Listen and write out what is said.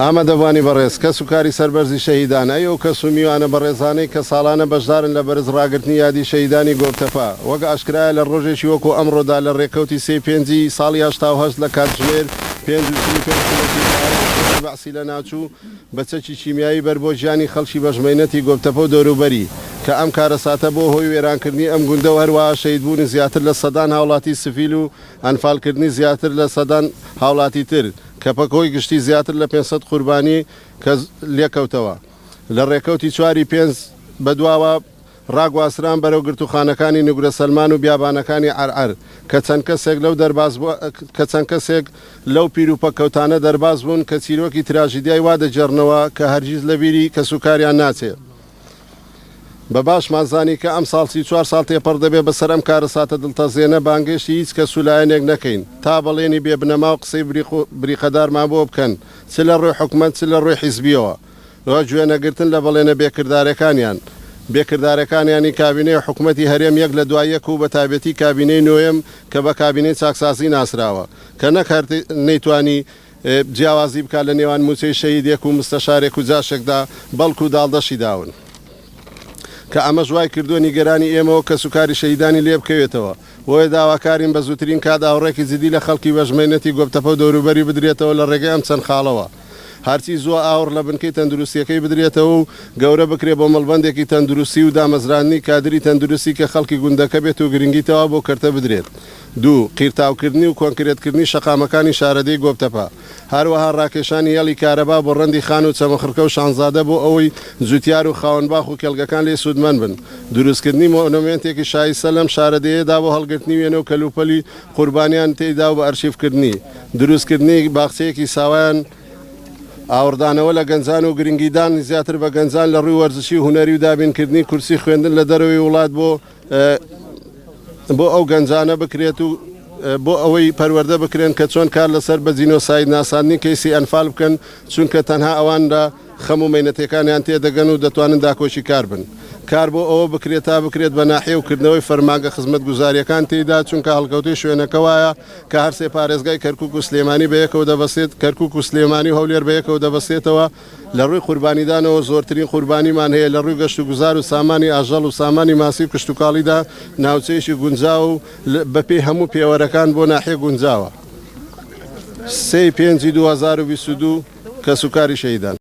ئامە دەوانی بەڕێز کە سوکاری سەربەرزی شەهیدان ئەو کەس و میوانە بەڕێزانەی کە ساڵانە بەشدارن لە بەرز ڕاگررتنی یادی شەهیدانی گۆبتەپا وەک ئاشکرایە لە ڕۆژێکی وەکو ئەمڕۆدا لە ڕێکەوتی سێ پێنجی ساڵی 1970 لە کاتژمێر 5 بەعسی لە ناچوو بە چەکی چیمیایی بەر بۆ ژیانی خەڵکی بەژمەینەتی گۆبتەپە و دەوروبەری کە ئەم کارەساتە بۆ هۆی وێرانکردنی ئەم گوندە و هەروەها شەهیدبوون زیاتر لە سەدان هاوڵاتی سڤیل و ئەنفالکردنی زیاتر لە سەدان هاوڵاتی تر کە پەکۆی گشتی زیاتر لە 500 قوربانی کە لێکەوتەوە لە ڕێکەوتی 4/5 بەدواوە ڕاگواسران بەرەو گرتوخانەکانی نگورە سەلمان و بیابانەکانی عەرعەر کە چەند کەسێک لەو پیرروپەکەوتانە دەرباز بوون کە چیرۆکی تراژیدیای وا دەجێڕنەوە کە هەرگیز لە بیری کە سوکاریان ناچێت. بە باشمانزانی کە ئەم ساڵی 4 ساڵ تێپەڕ دەبێت بەسەر ئەم کارەساتە دڵتەزێنە بانگشتی هیچ کە سولایەنێک نەکەین تا بەڵێنی بێبنەما و قسەی بریخەدارمان بۆ بکەن چ لە ڕووی حکومەت چ لە ڕووی حیزبیەوە گوێنەگرتن لە بەڵێنە بێکردارەکانیانی کابینەی حکوومەتی هەرێم یەک لە دوای یەک و بە تایبەتی کابینەی نوێم کە بە کابینەی چاکسازی ناسراوە کە نەکار نەیتوانی جیاوازی بکات لە نێوان موچەی شەهیدێک و مستەشارێک و جاشێکدا بەڵکو و داڵدەشی داون کە ئەمە ژوای کردو نیگەرانی ئێمەوە کە سوکاری شەهیدانی لێ بکەوێتەوە بۆیە داواکارین بە زووترین کات ئاوڕێکی جدی لە خەڵکی بەژمێنەتی گۆبتەپە و دەوروبەری بدرێتەوە لە ڕێگەی ئەم چەند خاڵەوە هەرچی زووە ئاور لە بنکەی تەندروستیەکەی بدرێتەوە و گەورە بکرێ بۆ مەڵبەندێکی تەندروستی و دامەزرانی کادری تەندروستی کە خەڵکی گوندەکە بێت و گرنگیتەوە بۆ کەرتە بدرێت. 2. قیرتاوکردنی و کۆنکرێتکردنی شەقامەکانی شارەدەی گۆبتەپە هەروەها ڕاکێشانی هێڵی کارەبا بۆ ڕەندی خان و چەمەخرکە و شانزادە بۆ ئەوەی زووتیار و خاوەنباخ و کێڵگەکان لێ سوودمەند بن دروستکردنی مۆنومنتێکی شایستە لەم شارەدەیەدا بۆ هەڵگرتنی وێنە و کەلوپەلی قوربانیان تێیدا و بە ئەرشیفکردنی دروستکردنی باخچەیەکی ساوایان ئاوردانەوە لە گەنجان و گرنگیدان زیاتر بە گەنجان لە ڕووی وەرزشی و هونەری و دابینکردنی کورسی خوێندن لە دەرەوەی وڵات بۆ ئەو گەنجانە بکرێت و بۆ ئەوەی پەروەردە بکرێن کە چۆن کار لەسەر بە جینۆساید ناساندنی کەیسی ئەنفال بکەن چونکە تەنها ئەواندا خەم و مەینەتەکانیان تێدەگەن و دەتوانن داکۆشی کار بن کار بۆ ئەوە بکرێت تا بکرێت بە ناحیە و کردنەوەی فەرمانگە خزمەت گوزاریەکان تێدا چونکە هەڵکەوتەی شوێنەکەوایە کە هەرسێ پارێزگای کەرکووک و سلێمانی بەیەکەوە دەبەسێت کەرکووک و سلێمانی هەولێر بەیەکەوە دەبەسێتەوە لە ڕووی قوربانیدانەوە زۆرترین قوربانیمان هەیە لە ڕووی گەشت و گوزار و سامانی ئاژەڵ و سامانی ماسی و کشتتوکاڵیدا ناوچەیەکی گونجاو و بەپێی هەموو پێوەرەکان بۆ ناحیە گونجاوە 3/5/2022 کە سوکاری شەهیدان